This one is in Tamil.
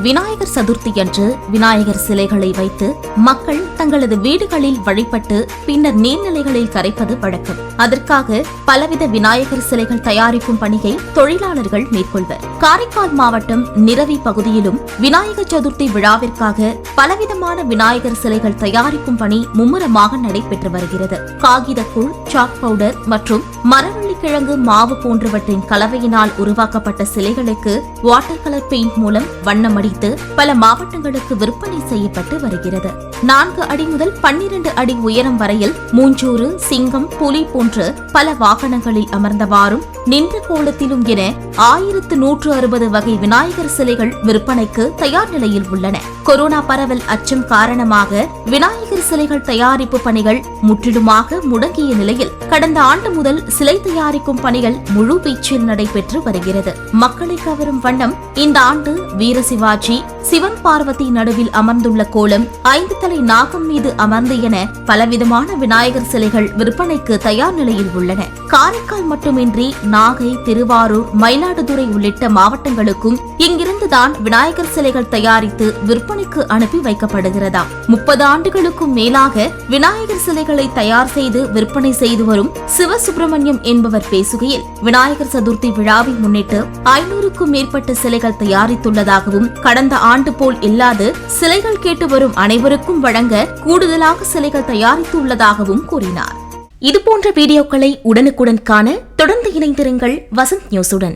விநாயகர் சதுர்த்தியன்று விநாயகர் சிலைகளை வைத்து மக்கள் தங்களது வீடுகளில் வழிபட்டு பின்னர் நீர்நிலைகளில் கரைப்பது வழக்கம். அதற்காக பலவித விநாயகர் சிலைகள் தயாரிக்கும் பணியை தொழிலாளர்கள் மேற்கொள்வர். காரைக்கால் மாவட்டம் நிரவி பகுதியிலும் விநாயகர் சதுர்த்தி விழாவிற்காக பலவிதமான விநாயகர் சிலைகள் தயாரிக்கும் பணி மும்முரமாக நடைபெற்று வருகிறது. காகிதக்கூழ், சாக் பவுடர் மற்றும் மரவள்ளிக்கிழங்கு மாவு போன்றவற்றின் கலவையினால் உருவாக்கப்பட்ட சிலைகளுக்கு வாட்டர் கலர் பெயிண்ட் மூலம் வண்ணம் அடித்து பல மாவட்டங்களுக்கு விற்பனை செய்யப்பட்டு வருகிறது. 4 அடி முதல் 12 அடி உயரம் வரையில் மூஞ்சூறு, சிங்கம், புலி போன்று பல வாகனங்களில் அமர்ந்தவாறும் நின்ற கோலத்திலும் என 1160 வகை விநாயகர் சிலைகள் விற்பனைக்கு தயார் நிலையில் உள்ளன. கொரோனா பரவல் அச்சம் காரணமாக விநாயகர் சிலைகள் தயாரிப்பு பணிகள் முற்றிலுமாக முடங்கிய நிலையில் கடந்த ஆண்டு முதல் சிலை தயாரிக்கும் பணிகள் முழு வீச்சில் நடைபெற்று வருகிறது. மக்களை கவரும் வண்ணம் இந்த ஆண்டு வீரசிவாஜி, சிவன் பார்வதி நடுவில் அமர்ந்துள்ள கோலம், 5 தலை நாகம் மீது அமர்ந்து என பலவிதமான விநாயகர் சிலைகள் விற்பனைக்கு தயார் நிலையில் உள்ளன. காரைக்கால் மட்டுமின்றி நாகை, திருவாரூர், மயிலாடுதுறை உள்ளிட்ட மாவட்டங்களுக்கும் இங்கிருந்துதான் விநாயகர் சிலைகள் தயாரித்து விற்பனைக்கு அனுப்பி வைக்கப்படுகிறதாம். 30 ஆண்டுகளுக்கும் மேலாக விநாயகர் சிலைகளை தயார் செய்து விற்பனை செய்து வரும் சிவசுப்பிரமணியம் என்பவர் பேசுகையில், விநாயகர் சதுர்த்தி விழாவை முன்னிட்டு 500க்கும் மேற்பட்ட சிலைகள் தயாரித்துள்ளதாகவும், கடந்த ஆண்டு போல் இல்லாது சிலைகள் கேட்டு வரும் அனைவருக்கும் வழங்க கூடுதலாக சிலைகள் தயாரித்துள்ளதாகவும் கூறினார். இதுபோன்ற வீடியோக்களை உடனுக்குடன் காண தொடர்ந்து இணைந்திருங்கள் வசந்த் நியூஸுடன்.